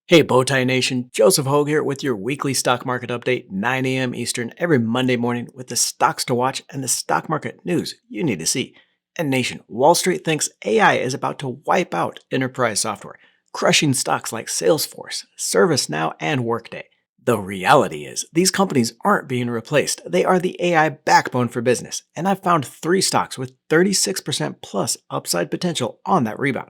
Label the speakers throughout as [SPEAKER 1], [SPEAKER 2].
[SPEAKER 1] Hey Bowtie Nation, Joseph Hogue here with your weekly stock market update, 9 a.m. Eastern every Monday morning with the stocks to watch and the stock market news you need to see. And Nation, Wall Street thinks AI is about to wipe out enterprise software, crushing stocks like Salesforce, ServiceNow, and Workday. The reality is, these companies aren't being replaced. They are the AI backbone for business, and I've found 3 stocks with 36% plus upside potential on that rebound.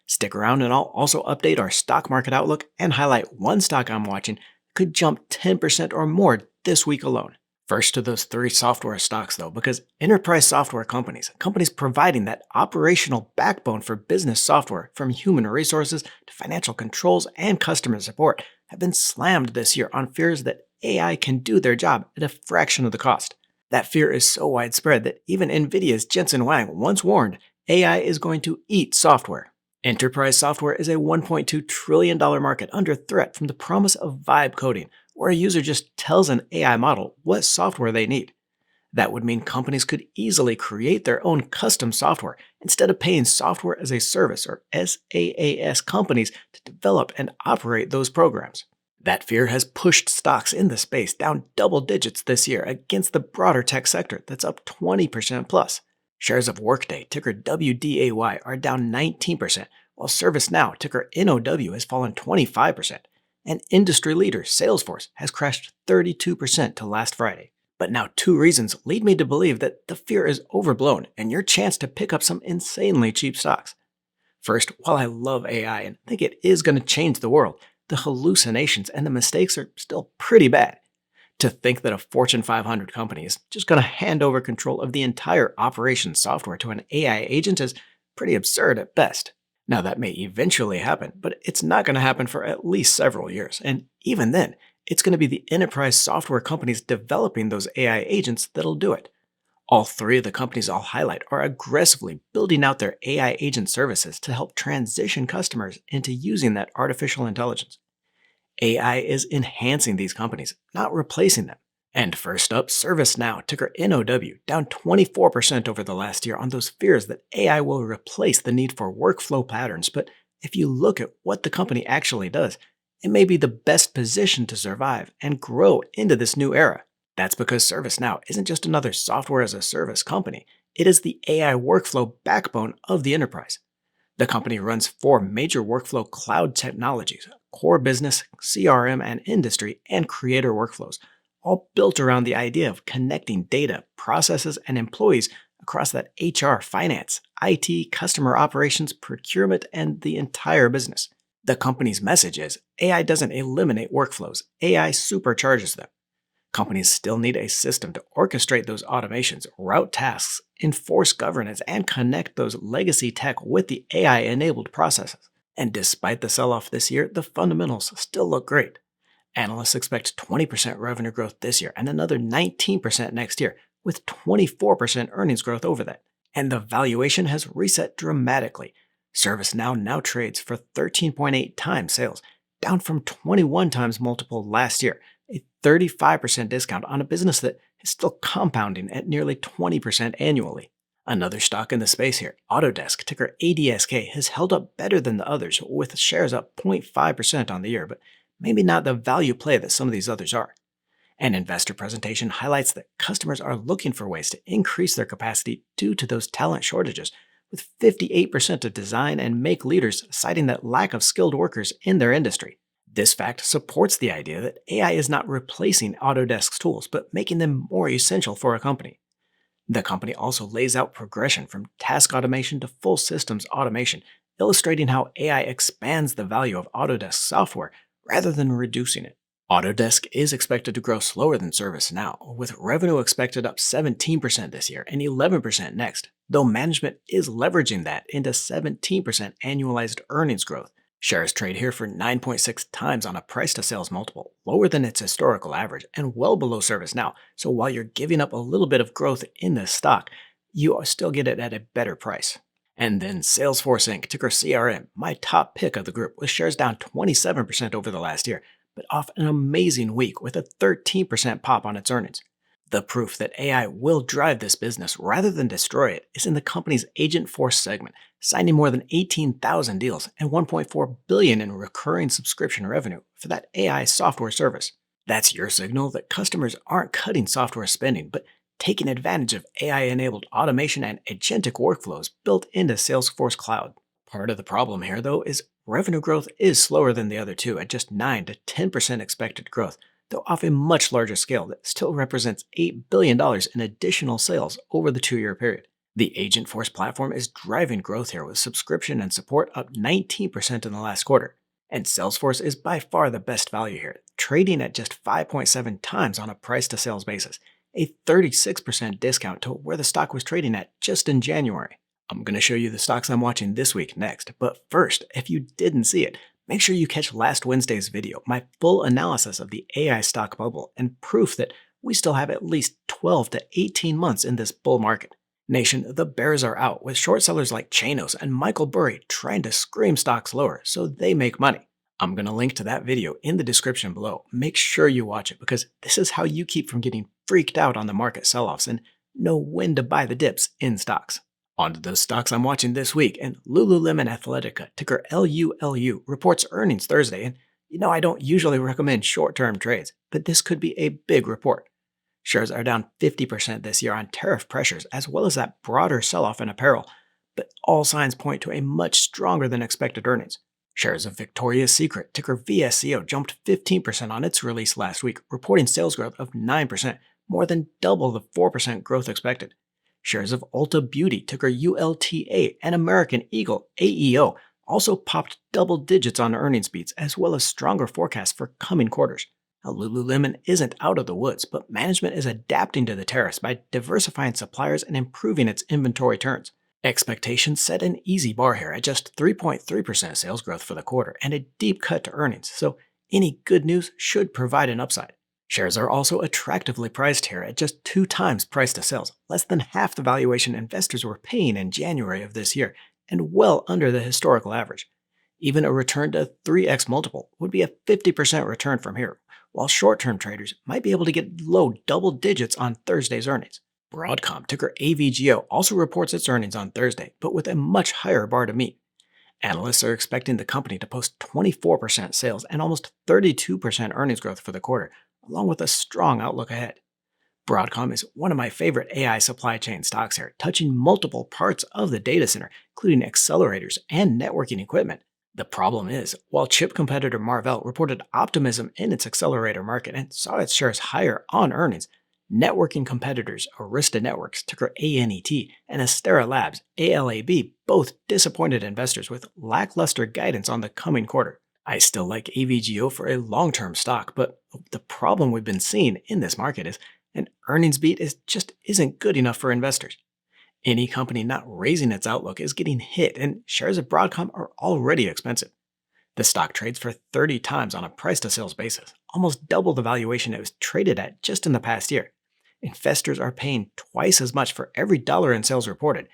[SPEAKER 1] Stick around and I'll also update our stock market outlook and highlight one stock I'm watching that could jump 10% or more this week alone. First to those 3 software stocks though, because enterprise software companies providing that operational backbone for business software from human resources to financial controls and customer support have been slammed this year on fears that AI can do their job at a fraction of the cost. That fear is so widespread that even Nvidia's Jensen Huang once warned AI is going to eat software. Enterprise software is a $1.2 trillion market under threat from the promise of vibe coding, where a user just tells an AI model what software they need. That would mean companies could easily create their own custom software instead of paying software as a service or SaaS companies to develop and operate those programs. That fear has pushed stocks in the space down double digits this year against the broader tech sector that's up 20% plus. Shares of Workday, ticker WDAY, are down 19%, while ServiceNow, ticker NOW, has fallen 25%. And industry leader Salesforce has crashed 32% to last Friday. But now 2 reasons lead me to believe that the fear is overblown and your chance to pick up some insanely cheap stocks. First, while I love AI and think it is going to change the world, the hallucinations and the mistakes are still pretty bad. To think that a Fortune 500 company is just going to hand over control of the entire operations software to an AI agent is pretty absurd at best. Now, that may eventually happen, but it's not going to happen for at least several years. And even then, it's going to be the enterprise software companies developing those AI agents that'll do it. All 3 of the companies I'll highlight are aggressively building out their AI agent services to help transition customers into using that artificial intelligence. AI is enhancing these companies, not replacing them. And first up, ServiceNow, ticker NOW, down 24% over the last year on those fears that AI will replace the need for workflow patterns. But if you look at what the company actually does, it may be the best position to survive and grow into this new era. That's because ServiceNow isn't just another software as a service company, it is the AI workflow backbone of the enterprise. The company runs 4 major workflow cloud technologies: core business, CRM and industry, and creator workflows, all built around the idea of connecting data, processes, and employees across that HR, finance, IT, customer operations, procurement, and the entire business. The company's message is AI doesn't eliminate workflows, AI supercharges them. Companies still need a system to orchestrate those automations, route tasks, enforce governance, and connect those legacy tech with the AI-enabled processes. And despite the sell-off this year, the fundamentals still look great. Analysts expect 20% revenue growth this year and another 19% next year, with 24% earnings growth over that. And the valuation has reset dramatically. ServiceNow now trades for 13.8 times sales, down from 21 times multiple last year, a 35% discount on a business that is still compounding at nearly 20% annually. Another stock in the space here, Autodesk, ticker ADSK, has held up better than the others, with shares up 0.5% on the year, but maybe not the value play that some of these others are. An investor presentation highlights that customers are looking for ways to increase their capacity due to those talent shortages, with 58% of design and make leaders citing that lack of skilled workers in their industry. This fact supports the idea that AI is not replacing Autodesk's tools, but making them more essential for a company. The company also lays out progression from task automation to full systems automation, illustrating how AI expands the value of Autodesk software rather than reducing it. Autodesk is expected to grow slower than ServiceNow, with revenue expected up 17% this year and 11% next, though management is leveraging that into 17% annualized earnings growth. Shares trade here for 9.6 times on a price-to-sales multiple, lower than its historical average and well below ServiceNow, so while you're giving up a little bit of growth in this stock, you still get it at a better price. And then Salesforce Inc., ticker CRM, my top pick of the group, with shares down 27% over the last year, but off an amazing week with a 13% pop on its earnings. The proof that AI will drive this business rather than destroy it is in the company's Agentforce segment, signing more than 18,000 deals and 1.4 billion in recurring subscription revenue for that AI software service. That's your signal that customers aren't cutting software spending, but taking advantage of AI-enabled automation and agentic workflows built into Salesforce Cloud. Part of the problem here, though, is revenue growth is slower than the other two at just 9 to 10% expected growth, though off a much larger scale that still represents $8 billion in additional sales over the 2-year period. The Agentforce platform is driving growth here with subscription and support up 19% in the last quarter. And Salesforce is by far the best value here, trading at just 5.7 times on a price-to-sales basis, a 36% discount to where the stock was trading at just in January. I'm going to show you the stocks I'm watching this week next, but first, if you didn't see it, make sure you catch last Wednesday's video, my full analysis of the AI stock bubble and proof that we still have at least 12 to 18 months in this bull market. Nation, the bears are out, with short sellers like Chanos and Michael Burry trying to scream stocks lower so they make money. I'm going to link to that video in the description below. Make sure you watch it because this is how you keep from getting freaked out on the market sell-offs and know when to buy the dips in stocks. On to those stocks I'm watching this week, and Lululemon Athletica, ticker LULU, reports earnings Thursday, and I don't usually recommend short-term trades, but this could be a big report. Shares are down 50% this year on tariff pressures as well as that broader sell-off in apparel, but all signs point to a much stronger than expected earnings. Shares of Victoria's Secret, ticker VSCO, jumped 15% on its release last week, reporting sales growth of 9%, more than double the 4% growth expected. Shares of Ulta Beauty, ticker ULTA, and American Eagle, AEO, also popped double digits on earnings beats as well as stronger forecasts for coming quarters. Now, Lululemon isn't out of the woods, but management is adapting to the tariffs by diversifying suppliers and improving its inventory turns. Expectations set an easy bar here at just 3.3% sales growth for the quarter and a deep cut to earnings, so any good news should provide an upside. Shares are also attractively priced here at just 2 times price to sales, less than half the valuation investors were paying in January of this year, and well under the historical average. Even a return to 3x multiple would be a 50% return from here, while short-term traders might be able to get low double digits on Thursday's earnings. Broadcom, ticker AVGO, also reports its earnings on Thursday, but with a much higher bar to meet. Analysts are expecting the company to post 24% sales and almost 32% earnings growth for the quarter, along with a strong outlook ahead. Broadcom is one of my favorite AI supply chain stocks here, touching multiple parts of the data center, including accelerators and networking equipment. The problem is, while chip competitor Marvell reported optimism in its accelerator market and saw its shares higher on earnings, networking competitors Arista Networks, ticker ANET, and Astera Labs, ALAB, both disappointed investors with lackluster guidance on the coming quarter. I still like AVGO for a long-term stock, but the problem we've been seeing in this market is an earnings beat just isn't good enough for investors. Any company not raising its outlook is getting hit, and shares of Broadcom are already expensive. The stock trades for 30 times on a price-to-sales basis, almost double the valuation it was traded at just in the past year. Investors are paying twice as much for every dollar in sales reported.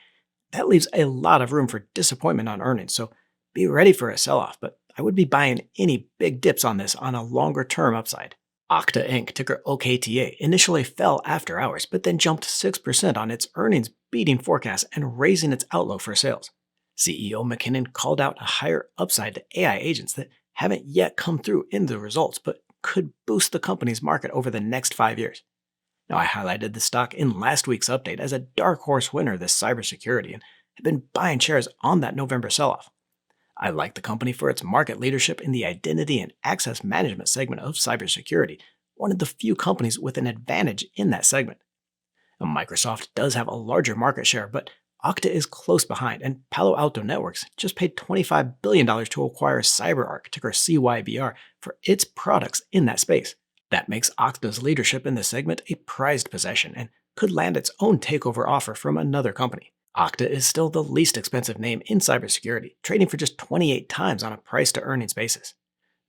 [SPEAKER 1] That leaves a lot of room for disappointment on earnings, so be ready for a sell-off, but I would be buying any big dips on this on a longer-term upside. Okta Inc., ticker OKTA, initially fell after hours, but then jumped 6% on its earnings beating forecasts and raising its outlook for sales. CEO McKinnon called out a higher upside to AI agents that haven't yet come through in the results, but could boost the company's market over the next 5 years. Now, I highlighted the stock in last week's update as a dark horse winner this cybersecurity and have been buying shares on that November sell-off. I like the company for its market leadership in the identity and access management segment of cybersecurity, one of the few companies with an advantage in that segment. Now, Microsoft does have a larger market share, but Okta is close behind, and Palo Alto Networks just paid $25 billion to acquire CyberArk, ticker CYBR, for its products in that space. That makes Okta's leadership in this segment a prized possession and could land its own takeover offer from another company. Okta is still the least expensive name in cybersecurity, trading for just 28 times on a price-to-earnings basis.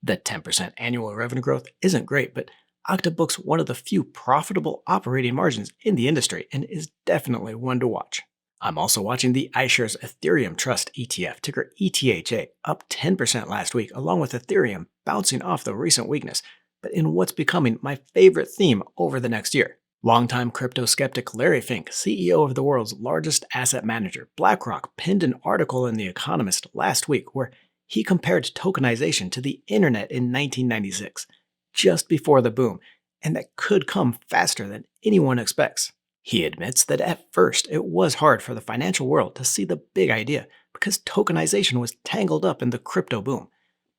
[SPEAKER 1] The 10% annual revenue growth isn't great, but Okta books one of the few profitable operating margins in the industry and is definitely one to watch. I'm also watching the iShares Ethereum Trust ETF, ticker ETHA, up 10% last week, along with Ethereum bouncing off the recent weakness, but in what's becoming my favorite theme over the next year. Longtime crypto skeptic Larry Fink, CEO of the world's largest asset manager, BlackRock, penned an article in The Economist last week where he compared tokenization to the internet in 1996, just before the boom, and that could come faster than anyone expects. He admits that at first it was hard for the financial world to see the big idea because tokenization was tangled up in the crypto boom,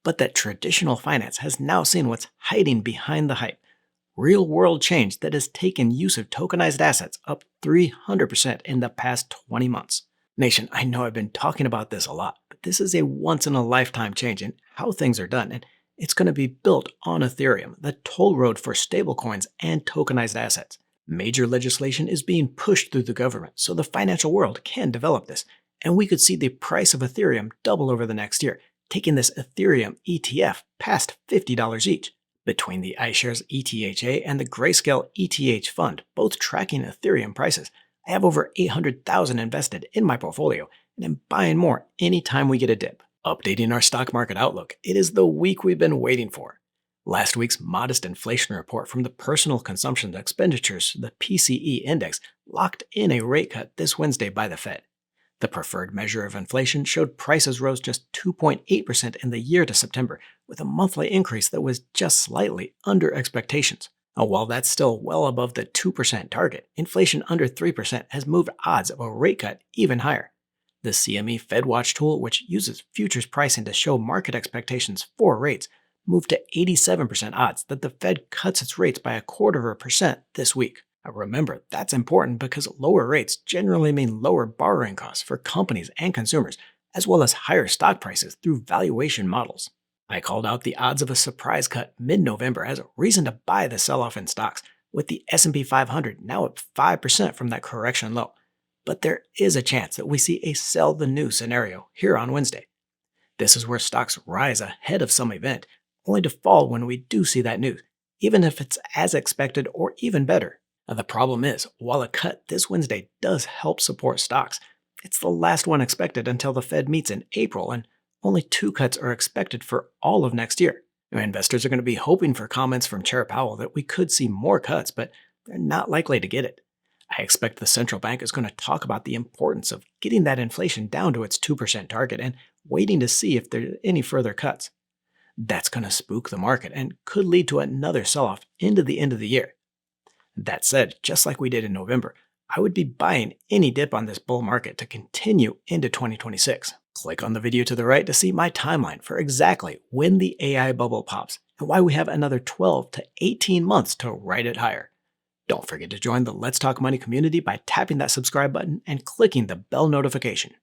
[SPEAKER 1] but that traditional finance has now seen what's hiding behind the hype: real world change that has taken use of tokenized assets up 300% in the past 20 months. Nation, I know I've been talking about this a lot, but this is a once in a lifetime change in how things are done, and it's going to be built on Ethereum, the toll road for stablecoins and tokenized assets. Major legislation is being pushed through the government so the financial world can develop this, and we could see the price of Ethereum double over the next year, taking this Ethereum ETF past $50 each. Between the iShares ETHA and the Grayscale ETH fund, both tracking Ethereum prices, I have over 800,000 invested in my portfolio, and I'm buying more anytime we get a dip. Updating our stock market outlook, it is the week we've been waiting for. Last week's modest inflation report from the Personal Consumption Expenditures, the PCE index, locked in a rate cut this Wednesday by the Fed. The preferred measure of inflation showed prices rose just 2.8% in the year to September, with a monthly increase that was just slightly under expectations. While that's still well above the 2% target, inflation under 3% has moved odds of a rate cut even higher. The CME FedWatch tool, which uses futures pricing to show market expectations for rates, moved to 87% odds that the Fed cuts its rates by 0.25% this week. Now remember, that's important because lower rates generally mean lower borrowing costs for companies and consumers, as well as higher stock prices through valuation models. I called out the odds of a surprise cut mid-November as a reason to buy the sell-off in stocks, with the S&P 500 now up 5% from that correction low. But there is a chance that we see a sell the new scenario here on Wednesday. This is where stocks rise ahead of some event, only to fall when we do see that news, even if it's as expected or even better. Now, the problem is, while a cut this Wednesday does help support stocks, it's the last one expected until the Fed meets in April, and only 2 cuts are expected for all of next year. Now, investors are going to be hoping for comments from Chair Powell that we could see more cuts, but they're not likely to get it. I expect the central bank is going to talk about the importance of getting that inflation down to its 2% target and waiting to see if there are any further cuts. That's going to spook the market and could lead to another sell-off into the end of the year. That said, just like we did in November, I would be buying any dip on this bull market to continue into 2026. Click on the video to the right to see my timeline for exactly when the AI bubble pops and why we have another 12 to 18 months to ride it higher. Don't forget to join the Let's Talk Money community by tapping that subscribe button and clicking the bell notification.